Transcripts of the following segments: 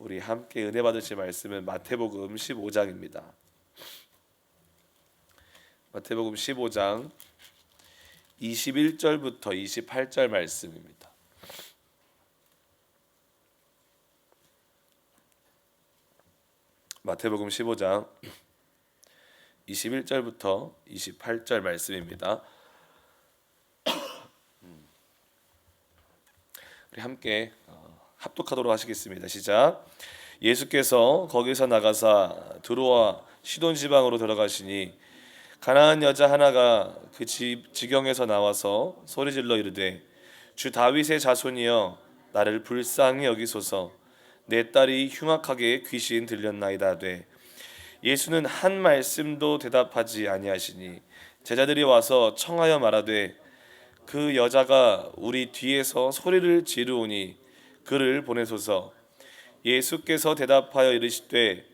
우리 함께 은혜 받으실 말씀은 마태복음 15장입니다. 마태복음 15장 21절부터 28절 말씀입니다. 마태복음 15장 21절부터 28절 말씀입니다. 우리 함께 합독하도록 하시겠습니다. 시작. 예수께서 거기서 나가사 두로와 시돈 지방으로 들어가시니 가나안 여자 하나가 그 지경에서 나와서 소리질러 이르되 주 다윗의 자손이여 나를 불쌍히 여기소서 내 딸이 흉악하게 귀신 들렸나이다 하되 예수는 한 말씀도 대답하지 아니하시니 제자들이 와서 청하여 말하되 그 여자가 우리 뒤에서 소리를 지르오니 그를 보내소서. 예수께서 대답하여 이르시되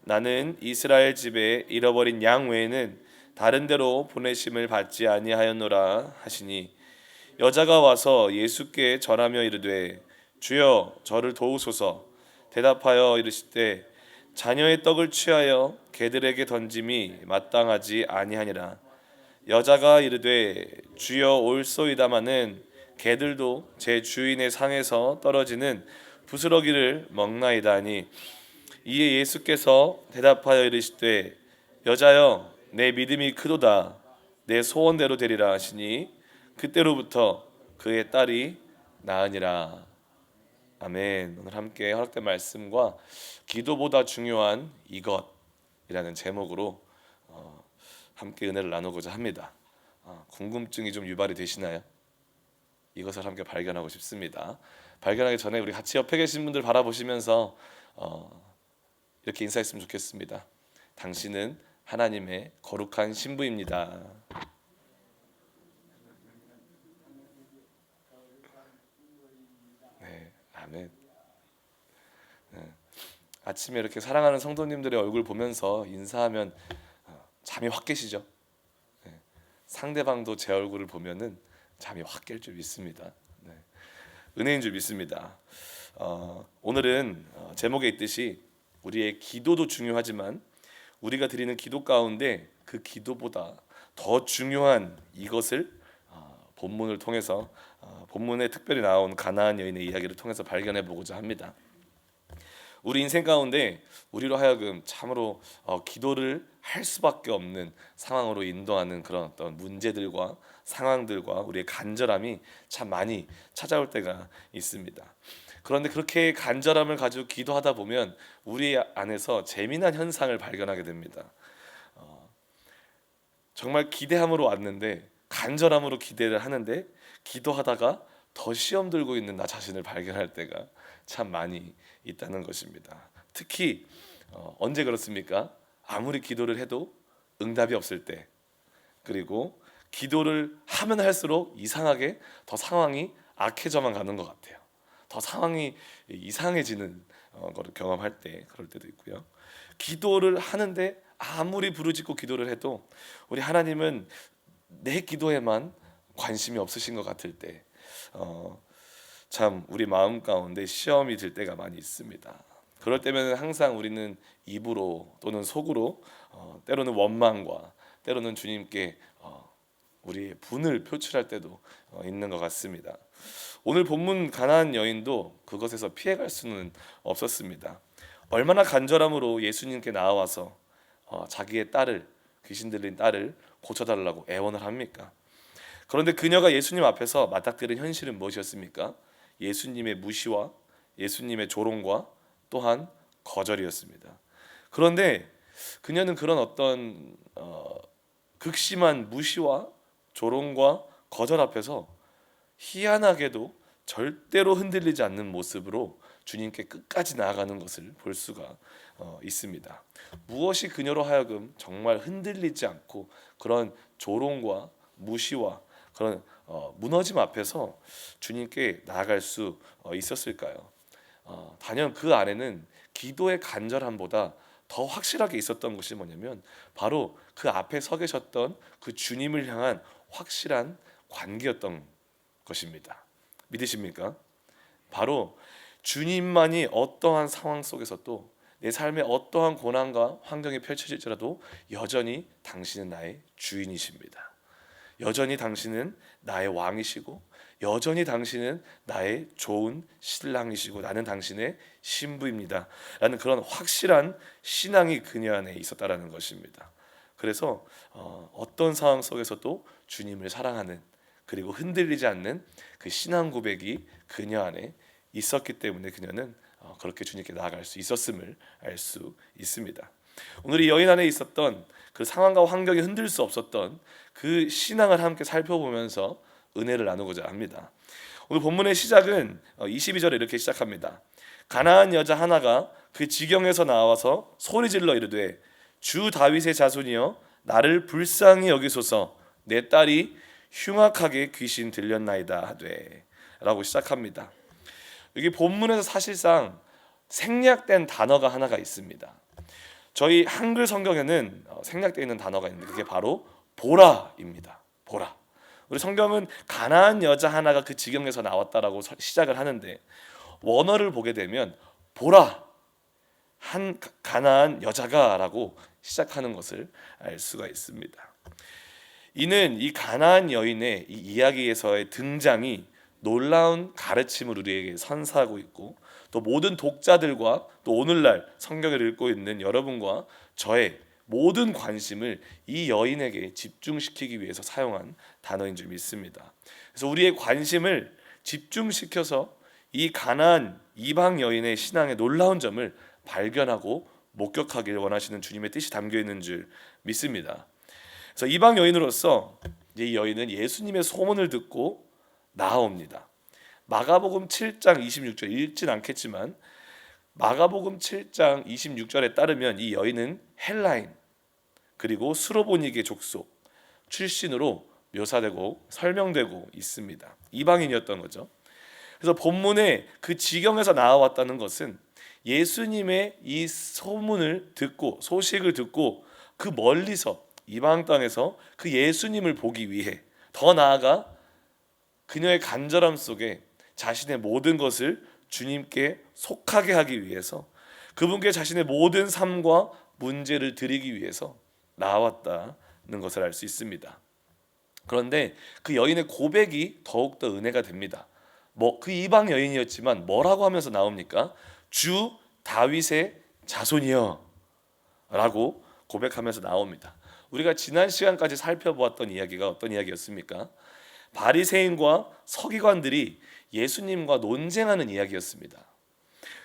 나는 이스라엘 집에 잃어버린 양 외에는 다른 데로 보내심을 받지 아니하였노라 하시니 여자가 와서 예수께 절하며 이르되 주여 저를 도우소서. 대답하여 이르시되 자녀의 떡을 취하여 개들에게 던짐이 마땅하지 아니하니라. 여자가 이르되 주여 올소이다마는 개들도 제 주인의 상에서 떨어지는 부스러기를 먹나이다 하니 이에 예수께서 대답하여 이르시되 여자여 내 믿음이 크도다 내 소원대로 되리라 하시니 그때로부터 그의 딸이 나으니라. 아멘. 오늘 함께 허락된 말씀과 기도보다 중요한 이것이라는 제목으로 함께 은혜를 나누고자 합니다. 궁금증이 좀 유발이 되시나요? 이것을 함께 발견하고 싶습니다. 발견하기 전에 우리 같이 옆에 계신 분들 바라보시면서 이렇게 인사했으면 좋겠습니다. 당신은 하나님의 거룩한 신부입니다. 네, 아멘. 네. 아침에 이렇게 사랑하는 성도님들의 얼굴 보면서 인사하면 잠이 확 깨시죠? 네. 상대방도 제 얼굴을 보면은 잠이 확 깰 줄 믿습니다. 네. 은혜인 줄 믿습니다. 오늘은 제목에 있듯이 우리의 기도도 중요하지만 우리가 드리는 기도 가운데 그 기도보다 더 중요한 이것을 본문을 통해서 본문에 특별히 나온 가나안 여인의 이야기를 통해서 발견해 보고자 합니다. 우리 인생 가운데 우리로 하여금 참으로 기도를 할 수밖에 없는 상황으로 인도하는 그런 어떤 문제들과 상황들과 우리의 간절함이 참 많이 찾아올 때가 있습니다. 그런데 그렇게 간절함을 가지고 기도하다 보면 우리 안에서 재미난 현상을 발견하게 됩니다. 정말 기대함으로 왔는데 간절함으로 기대를 하는데 기도하다가 더 시험 들고 있는 나 자신을 발견할 때가 참 많이 있다는 것입니다. 특히 언제 그렇습니까? 아무리 기도를 해도 응답이 없을 때, 그리고 기도를 하면 할수록 이상하게 더 상황이 악해져만 가는 것 같아요. 더 상황이 이상해지는 것을 경험할 때 그럴 때도 있고요. 기도를 하는데 아무리 부르짖고 기도를 해도 우리 하나님은 내 기도에만 관심이 없으신 것 같을 때 참 우리 마음 가운데 시험이 들 때가 많이 있습니다. 그럴 때면 항상 우리는 입으로 또는 속으로 때로는 원망과 때로는 주님께 우리의 분을 표출할 때도 있는 것 같습니다. 오늘 본문 가나안 여인도 그것에서 피해갈 수는 없었습니다. 얼마나 간절함으로 예수님께 나와서 자기의 딸을, 귀신 들린 딸을 고쳐달라고 애원을 합니까? 그런데 그녀가 예수님 앞에서 맞닥뜨린 현실은 무엇이었습니까? 예수님의 무시와 예수님의 조롱과 또한 거절이었습니다. 그런데 그녀는 그런 어떤 극심한 무시와 조롱과 거절 앞에서 희한하게도 절대로 흔들리지 않는 모습으로 주님께 끝까지 나아가는 것을 볼 수가 있습니다. 무엇이 그녀로 하여금 정말 흔들리지 않고 그런 조롱과 무시와 그런 무너짐 앞에서 주님께 나아갈 수 있었을까요? 단연 그 안에는 기도의 간절함보다 더 확실하게 있었던 것이 뭐냐면 바로 그 앞에 서 계셨던 그 주님을 향한 확실한 관계였던 것입니다. 믿으십니까? 바로 주님만이 어떠한 상황 속에서도 내 삶에 어떠한 고난과 환경이 펼쳐질지라도 여전히 당신은 나의 주인이십니다. 여전히 당신은 나의 왕이시고 여전히 당신은 나의 좋은 신랑이시고 나는 당신의 신부입니다 라는 그런 확실한 신앙이 그녀 안에 있었다라는 것입니다. 그래서 어떤 상황 속에서도 주님을 사랑하는, 그리고 흔들리지 않는 그 신앙 고백이 그녀 안에 있었기 때문에 그녀는 그렇게 주님께 나아갈 수 있었음을 알 수 있습니다. 오늘 이 여인 안에 있었던 그 상황과 환경이 흔들 수 없었던 그 신앙을 함께 살펴보면서 은혜를 나누고자 합니다. 오늘 본문의 시작은 22절에 이렇게 시작합니다. 가나안 여자 하나가 그 지경에서 나와서 소리질러 이르되 주 다윗의 자손이여 나를 불쌍히 여기소서 내 딸이 흉악하게 귀신 들렸나이다 하되 라고 시작합니다. 여기 본문에서 사실상 생략된 단어가 하나가 있습니다. 저희 한글 성경에는 생략되어 있는 단어가 있는데 그게 바로 보라입니다. 보라. 우리 성경은 가나안 여자 하나가 그 지경에서 나왔다라고 시작을 하는데 원어를 보게 되면 보라 한 가나안 여자가라고 시작하는 것을 알 수가 있습니다. 이는 이 가나안 여인의 이 이야기에서의 등장이 놀라운 가르침을 우리에게 선사하고 있고 또 모든 독자들과 또 오늘날 성경을 읽고 있는 여러분과 저의 모든 관심을 이 여인에게 집중시키기 위해서 사용한 단어인 줄 믿습니다. 그래서 우리의 관심을 집중시켜서 이 가나안 이방 여인의 신앙의 놀라운 점을 발견하고 목격하길 원하시는 주님의 뜻이 담겨 있는 줄 믿습니다. 그래서 이방 여인으로서 이 여인은 예수님의 소문을 듣고 나아옵니다. 마가복음 7장 26절 읽진 않겠지만 마가복음 7장 26절에 따르면 이 여인은 헬라인 그리고 수로보니게 족속 출신으로 묘사되고 설명되고 있습니다. 이방인이었던 거죠. 그래서 본문에 그 지경에서 나와왔다는 것은 예수님의 이 소문을 듣고 소식을 듣고 그 멀리서 이방 땅에서 그 예수님을 보기 위해 더 나아가 그녀의 간절함 속에 자신의 모든 것을 주님께 속하게 하기 위해서 그분께 자신의 모든 삶과 문제를 드리기 위해서 나왔다는 것을 알 수 있습니다. 그런데 그 여인의 고백이 더욱더 은혜가 됩니다. 그 이방 여인이었지만 뭐라고 하면서 나옵니까? 주 다윗의 자손이여 라고 고백하면서 나옵니다. 우리가 지난 시간까지 살펴보았던 이야기가 어떤 이야기였습니까? 바리새인과 서기관들이 예수님과 논쟁하는 이야기였습니다.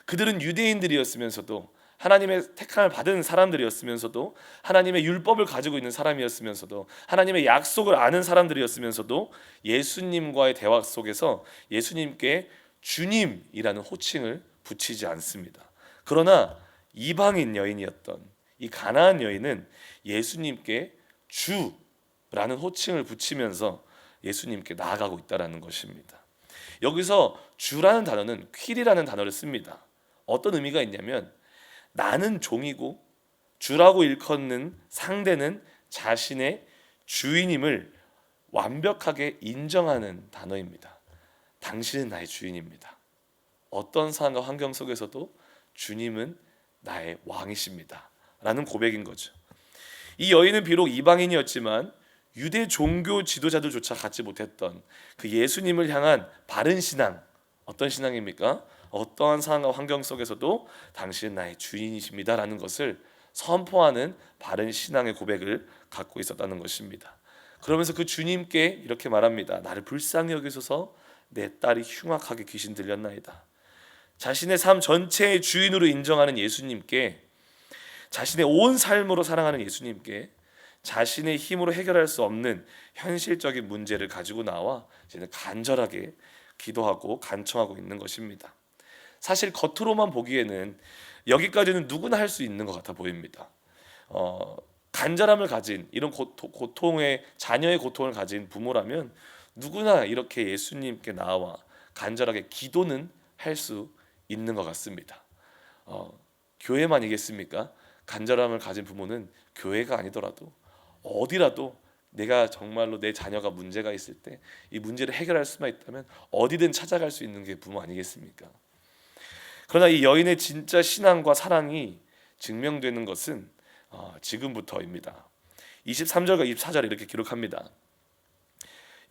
그들은 유대인들이었으면서도 하나님의 택함을 받은 사람들이었으면서도 하나님의 율법을 가지고 있는 사람이었으면서도 하나님의 약속을 아는 사람들이었으면서도 예수님과의 대화 속에서 예수님께 주님이라는 호칭을 붙이지 않습니다. 그러나 이방인 여인이었던 이 가나안 여인은 예수님께 주라는 호칭을 붙이면서 예수님께 나아가고 있다는 것입니다. 여기서 주라는 단어는 퀼이라는 단어를 씁니다. 어떤 의미가 있냐면 나는 종이고 주라고 일컫는 상대는 자신의 주인임을 완벽하게 인정하는 단어입니다. 당신은 나의 주인입니다. 어떤 상황과 환경 속에서도 주님은 나의 왕이십니다 라는 고백인 거죠. 이 여인은 비록 이방인이었지만 유대 종교 지도자들조차 갖지 못했던 그 예수님을 향한 바른 신앙, 어떤 신앙입니까? 어떠한 상황과 환경 속에서도 당신은 나의 주인이십니다 라는 것을 선포하는 바른 신앙의 고백을 갖고 있었다는 것입니다. 그러면서 그 주님께 이렇게 말합니다. 나를 불쌍히 여기소서 내 딸이 흉악하게 귀신 들렸나이다. 자신의 삶 전체의 주인으로 인정하는 예수님께, 자신의 온 삶으로 사랑하는 예수님께 자신의 힘으로 해결할 수 없는 현실적인 문제를 가지고 나와 이제는 간절하게 기도하고 간청하고 있는 것입니다. 사실 겉으로만 보기에는 여기까지는 누구나 할 수 있는 것 같아 보입니다. 간절함을 가진 이런 고통의 자녀의 고통을 가진 부모라면 누구나 이렇게 예수님께 나와 간절하게 기도는 할 수 있는 것 같습니다. 교회만이겠습니까? 간절함을 가진 부모는 교회가 아니더라도 어디라도 내가 정말로 내 자녀가 문제가 있을 때 이 문제를 해결할 수만 있다면 어디든 찾아갈 수 있는 게 부모 아니겠습니까? 그러나 이 여인의 진짜 신앙과 사랑이 증명되는 것은 지금부터입니다. 23절과 24절 이렇게 기록합니다.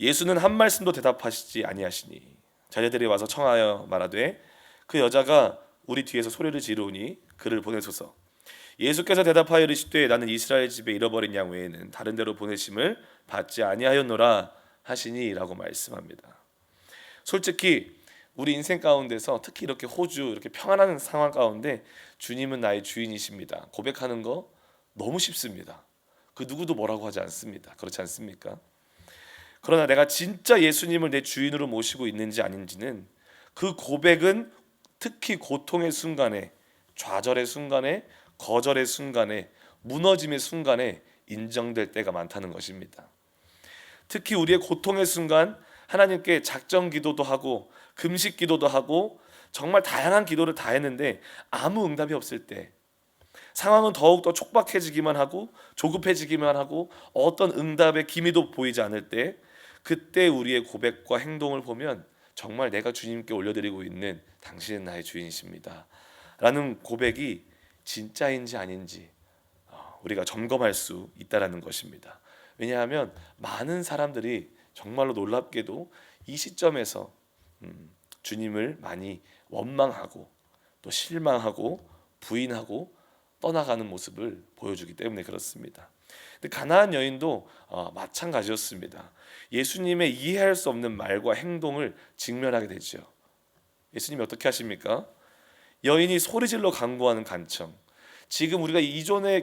예수는 한 말씀도 대답하시지 아니하시니 자녀들이 와서 청하여 말하되 그 여자가 우리 뒤에서 소리를 지르니 그를 보내소서. 예수께서 대답하여 이르시되 나는 이스라엘 집에 잃어버린 양 외에는 다른 데로 보내심을 받지 아니하였노라 하시니라고 말씀합니다. 솔직히 우리 인생 가운데서 특히 이렇게 호주 이렇게 평안한 상황 가운데 주님은 나의 주인이십니다 고백하는 거 너무 쉽습니다. 그 누구도 뭐라고 하지 않습니다. 그렇지 않습니까? 그러나 내가 진짜 예수님을 내 주인으로 모시고 있는지 아닌지는 그 고백은 특히 고통의 순간에, 좌절의 순간에, 거절의 순간에, 무너짐의 순간에 인정될 때가 많다는 것입니다. 특히 우리의 고통의 순간 하나님께 작정 기도도 하고 금식 기도도 하고 정말 다양한 기도를 다 했는데 아무 응답이 없을 때, 상황은 더욱더 촉박해지기만 하고 조급해지기만 하고 어떤 응답의 기미도 보이지 않을 때, 그때 우리의 고백과 행동을 보면 정말 내가 주님께 올려드리고 있는 당신은 나의 주인이십니다 라는 고백이 진짜인지 아닌지 우리가 점검할 수 있다는 것입니다. 왜냐하면 많은 사람들이 정말로 놀랍게도 이 시점에서 주님을 많이 원망하고 또 실망하고 부인하고 떠나가는 모습을 보여주기 때문에 그렇습니다. 근데 가나안 여인도 마찬가지였습니다. 예수님의 이해할 수 없는 말과 행동을 직면하게 되죠. 예수님이 어떻게 하십니까? 여인이 소리질러 간구하는 간청. 지금 우리가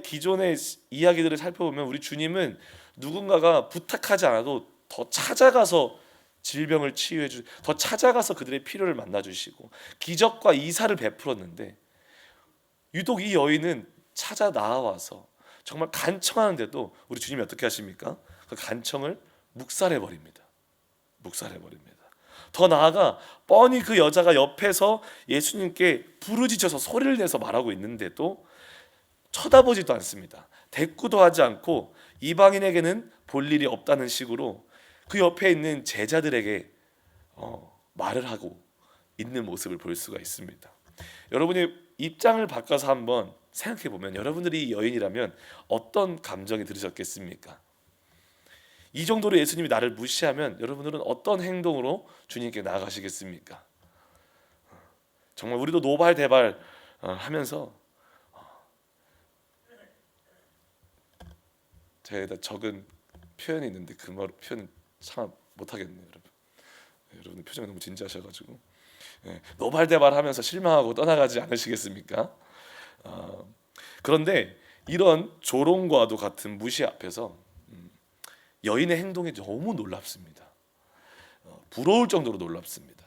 기존의 이야기들을 살펴보면 우리 주님은 누군가가 부탁하지 않아도 더 찾아가서 질병을 치유해 주, 더 찾아가서 그들의 필요를 만나 주시고 기적과 이사를 베풀었는데 유독 이 여인은 찾아 나와서 정말 간청하는데도 우리 주님이 어떻게 하십니까? 그 간청을 묵살해 버립니다. 묵살해 버립니다. 더 나아가 뻔히 그 여자가 옆에서 예수님께 부르짖어서 소리를 내서 말하고 있는데도 쳐다보지도 않습니다. 대꾸도 하지 않고 이방인에게는 볼 일이 없다는 식으로 그 옆에 있는 제자들에게 말을 하고 있는 모습을 볼 수가 있습니다. 여러분의 입장을 바꿔서 한번 생각해 보면 여러분들이 이 여인이라면 어떤 감정이 들으셨겠습니까? 이 정도로 예수님이 나를 무시하면 여러분들은 어떤 행동으로 주님께 나아가시겠습니까? 정말 우리도 노발대발 하면서 제가 적은 표현이 있는데 그 표현 참 못하겠네요, 여러분. 여러분 표정이 너무 진지하셔가지고 노발대발하면서 실망하고 떠나가지 않으시겠습니까? 그런데 이런 조롱과도 같은 무시 앞에서 여인의 행동이 너무 놀랍습니다. 부러울 정도로 놀랍습니다.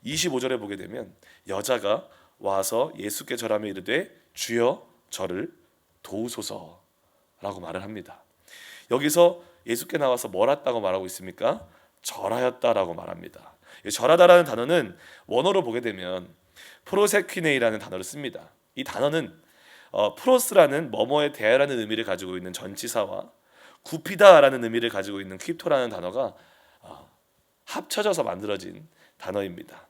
25절에 보게 되면 여자가 와서 예수께 절하며 이르되 주여 저를 도우소서라고 말을 합니다. 여기서 예수께 나와서 뭘 했다고 말하고 있습니까? 절하였다라고 말합니다. 절하다라는 단어는 원어로 보게 되면 프로세퀴네이라는 단어를 씁니다. 이 단어는 프로스라는 뭐뭐에 대하라는 의미를 가지고 있는 전치사와 굽히다라는 의미를 가지고 있는 퀴토라는 단어가 합쳐져서 만들어진 단어입니다.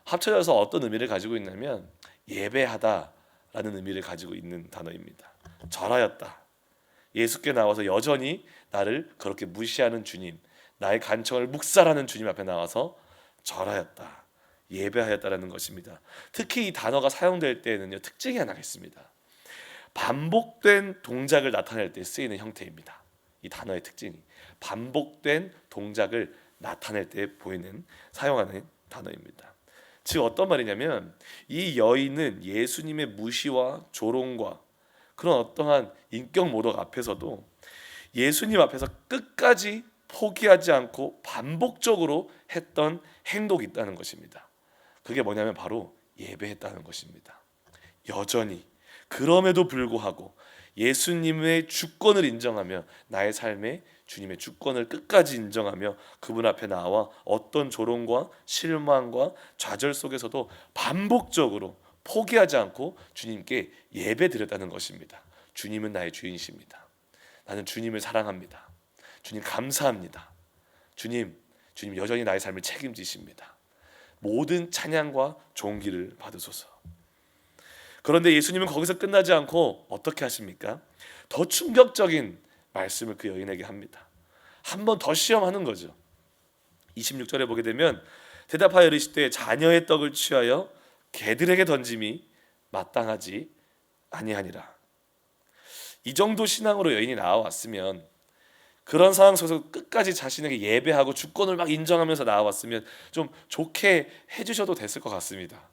합쳐져서 어떤 의미를 가지고 있냐면 예배하다라는 의미를 가지고 있는 단어입니다. 절하였다. 예수께 나와서 여전히 나를 그렇게 무시하는 주님, 나의 간청을 묵살하는 주님 앞에 나와서 절하였다, 예배하였다라는 것입니다. 특히 이 단어가 사용될 때에는요 특징이 하나가 있습니다. 반복된 동작을 나타낼 때 쓰이는 형태입니다. 이 단어의 특징이 반복된 동작을 나타낼 때 사용하는 단어입니다. 즉 어떤 말이냐면 이 여인은 예수님의 무시와 조롱과 그런 어떠한 인격 모독 앞에서도 예수님 앞에서 끝까지 포기하지 않고 반복적으로 했던 행동이 있다는 것입니다. 그게 뭐냐면 바로 예배했다는 것입니다. 여전히 그럼에도 불구하고 예수님의 주권을 인정하며 나의 삶에 주님의 주권을 끝까지 인정하며 그분 앞에 나와 어떤 조롱과 실망과 좌절 속에서도 반복적으로 포기하지 않고 주님께 예배드렸다는 것입니다. 주님은 나의 주인이십니다. 나는 주님을 사랑합니다. 주님 감사합니다. 주님 여전히 나의 삶을 책임지십니다. 모든 찬양과 존귀를 받으소서. 그런데 예수님은 거기서 끝나지 않고 어떻게 하십니까? 더 충격적인 말씀을 그 여인에게 합니다. 한 번 더 시험하는 거죠. 26절에 보게 되면 대답하여 이르시되 자녀의 떡을 취하여 개들에게 던짐이 마땅하지 아니하니라. 이 정도 신앙으로 여인이 나와왔으면, 그런 상황 속에서 끝까지 자신에게 예배하고 주권을 막 인정하면서 나와왔으면 좀 좋게 해주셔도 됐을 것 같습니다.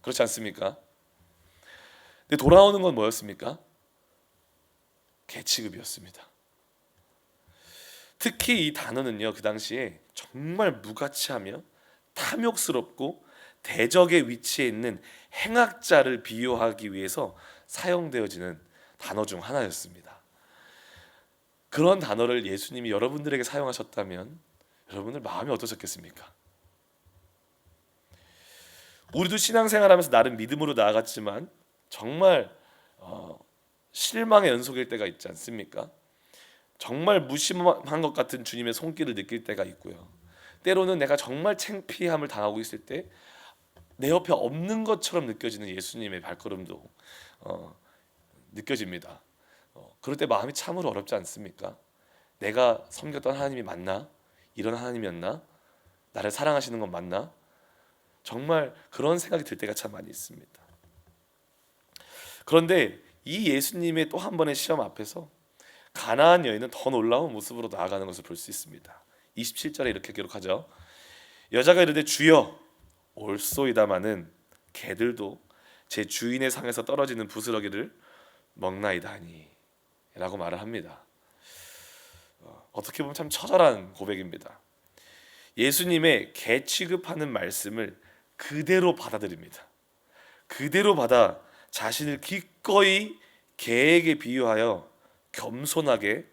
그렇지 않습니까? 근데 돌아오는 건 뭐였습니까? 개취급이었습니다. 특히 이 단어는요, 그 당시에 정말 무가치하며 탐욕스럽고 대적의 위치에 있는 행악자를 비유하기 위해서 사용되어지는 단어 중 하나였습니다. 그런 단어를 예수님이 여러분들에게 사용하셨다면 여러분들 마음이 어떠셨겠습니까? 우리도 신앙생활하면서 나름 믿음으로 나아갔지만 정말 실망의 연속일 때가 있지 않습니까? 정말 무심한 것 같은 주님의 손길을 느낄 때가 있고요. 때로는 내가 정말 창피함을 당하고 있을 때 내 옆에 없는 것처럼 느껴지는 예수님의 발걸음도 느껴집니다. 그럴 때 마음이 참으로 어렵지 않습니까? 내가 섬겼던 하나님이 맞나? 이런 하나님이었나? 나를 사랑하시는 건 맞나? 정말 그런 생각이 들 때가 참 많이 있습니다. 그런데 이 예수님의 또 한 번의 시험 앞에서 가나안 여인은 더 놀라운 모습으로 나아가는 것을 볼 수 있습니다. 27절에 이렇게 기록하죠. 여자가 이르되 주여 올소이다마는 개들도 제 주인의 상에서 떨어지는 부스러기를 먹나이다니 라고 말을 합니다. 어떻게 보면 참 처절한 고백입니다. 예수님의 개 취급하는 말씀을 그대로 받아들입니다. 그대로 받아 자신을 기꺼이 개에게 비유하여 겸손하게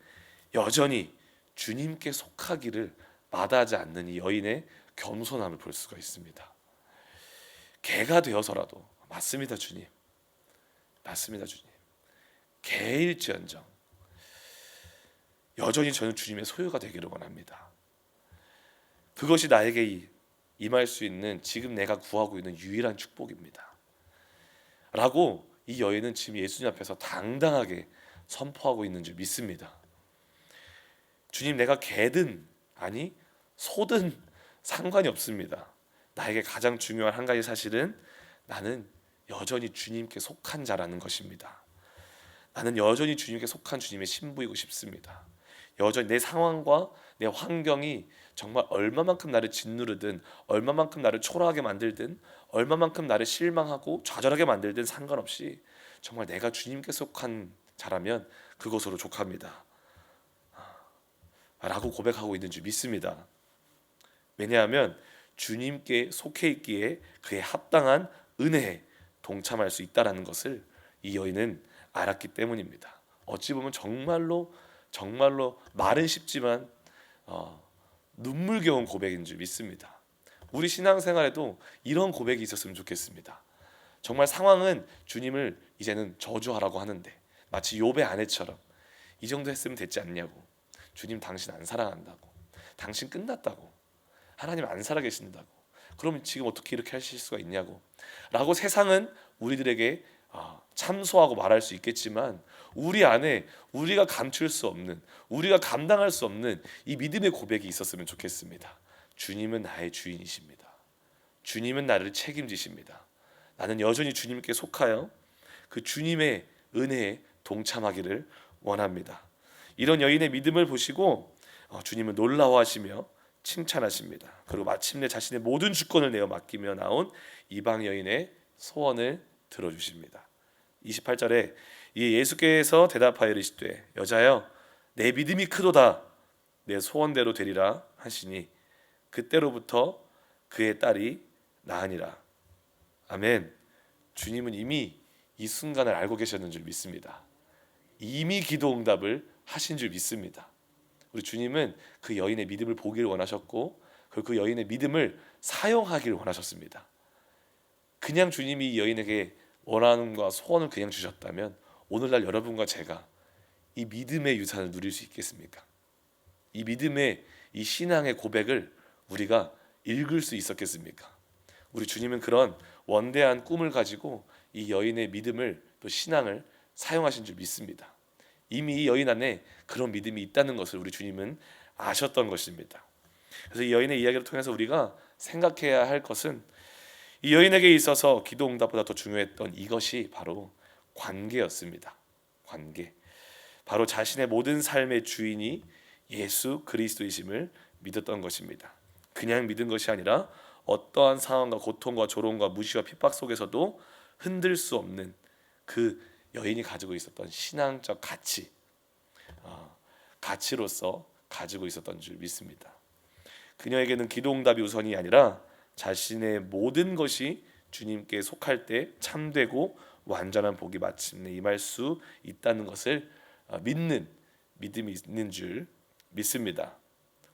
여전히 주님께 속하기를 마다하지 않는 이 여인의 겸손함을 볼 수가 있습니다. 개가 되어서라도 맞습니다 주님, 맞습니다 주님, 개일지언정 여전히 저는 주님의 소유가 되기를 원합니다. 그것이 나에게 임할 수 있는 지금 내가 구하고 있는 유일한 축복입니다 라고 이 여인은 지금 예수님 앞에서 당당하게 선포하고 있는 줄 믿습니다. 주님, 내가 개든 아니 소든 상관이 없습니다. 나에게 가장 중요한 한 가지 사실은 나는 여전히 주님께 속한 자라는 것입니다. 나는 여전히 주님께 속한 주님의 신부이고 싶습니다. 여전히 내 상황과 내 환경이 정말 얼마만큼 나를 짓누르든, 얼마만큼 나를 초라하게 만들든, 얼마만큼 나를 실망하고 좌절하게 만들든 상관없이 정말 내가 주님께 속한 자라면 그것으로 족합니다 라고 고백하고 있는 줄 믿습니다. 왜냐하면 주님께 속해 있기에 그에 합당한 은혜에 동참할 수 있다라는 것을 이 여인은 알았기 때문입니다. 어찌 보면 정말로 말은 쉽지만 눈물겨운 고백인 줄 믿습니다. 우리 신앙생활에도 이런 고백이 있었으면 좋겠습니다. 정말 상황은 주님을 이제는 저주하라고 하는데 마치 욥의 아내처럼 이 정도 했으면 됐지 않냐고, 주님 당신 안 사랑한다고, 당신 끝났다고, 하나님 안 살아계신다고, 그럼 지금 어떻게 이렇게 하실 수가 있냐고 라고 세상은 우리들에게 참소하고 말할 수 있겠지만, 우리 안에 우리가 감출 수 없는, 우리가 감당할 수 없는 이 믿음의 고백이 있었으면 좋겠습니다. 주님은 나의 주인이십니다. 주님은 나를 책임지십니다. 나는 여전히 주님께 속하여 그 주님의 은혜에 동참하기를 원합니다. 이런 여인의 믿음을 보시고 주님은 놀라워하시며 칭찬하십니다. 그리고 마침내 자신의 모든 주권을 내어 맡기며 나온 이방 여인의 소원을 들어주십니다. 28절에 예수께서 대답하여 이르시되 여자여 내 믿음이 크도다, 내 소원대로 되리라 하시니 그때로부터 그의 딸이 나으니라. 아멘. 주님은 이미 이 순간을 알고 계셨는 줄 믿습니다. 이미 기도 응답을 하신 줄 믿습니다. 우리 주님은 그 여인의 믿음을 보기를 원하셨고 그 여인의 믿음을 사용하기를 원하셨습니다. 그냥 주님이 이 여인에게 원함과 소원을 그냥 주셨다면 오늘날 여러분과 제가 이 믿음의 유산을 누릴 수 있겠습니까? 이 믿음의 이 신앙의 고백을 우리가 읽을 수 있었겠습니까? 우리 주님은 그런 원대한 꿈을 가지고 이 여인의 믿음을 또 신앙을 사용하신 줄 믿습니다. 이미 이 여인 안에 그런 믿음이 있다는 것을 우리 주님은 아셨던 것입니다. 그래서 이 여인의 이야기를 통해서 우리가 생각해야 할 것은 이 여인에게 있어서 기도 응답보다 더 중요했던 이것이 바로 관계였습니다. 관계. 바로 자신의 모든 삶의 주인이 예수 그리스도이심을 믿었던 것입니다. 그냥 믿은 것이 아니라 어떠한 상황과 고통과 조롱과 무시와 핍박 속에서도 흔들 수 없는 그 여인이 가지고 있었던 신앙적 가치, 가치로서 가지고 있었던 줄 믿습니다. 그녀에게는 기도 응답이 우선이 아니라 자신의 모든 것이 주님께 속할 때 참되고 완전한 복이 마침내 임할 수 있다는 것을 믿는 믿음이 있는 줄 믿습니다.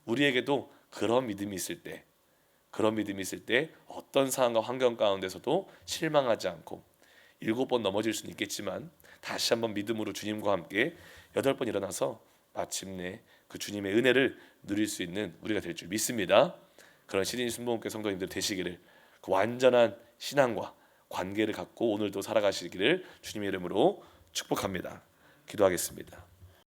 우리에게도 그런 믿음이 있을 때, 어떤 상황과 환경 가운데서도 실망하지 않고 7번 넘어질 수는 있겠지만 다시 한번 믿음으로 주님과 함께 8번 일어나서 마침내 그 주님의 은혜를 누릴 수 있는 우리가 될 줄 믿습니다. 그런 시드니 순복음교회 성도님들 되시기를, 그 완전한 신앙과 관계를 갖고 오늘도 살아가시기를 주님의 이름으로 축복합니다. 기도하겠습니다.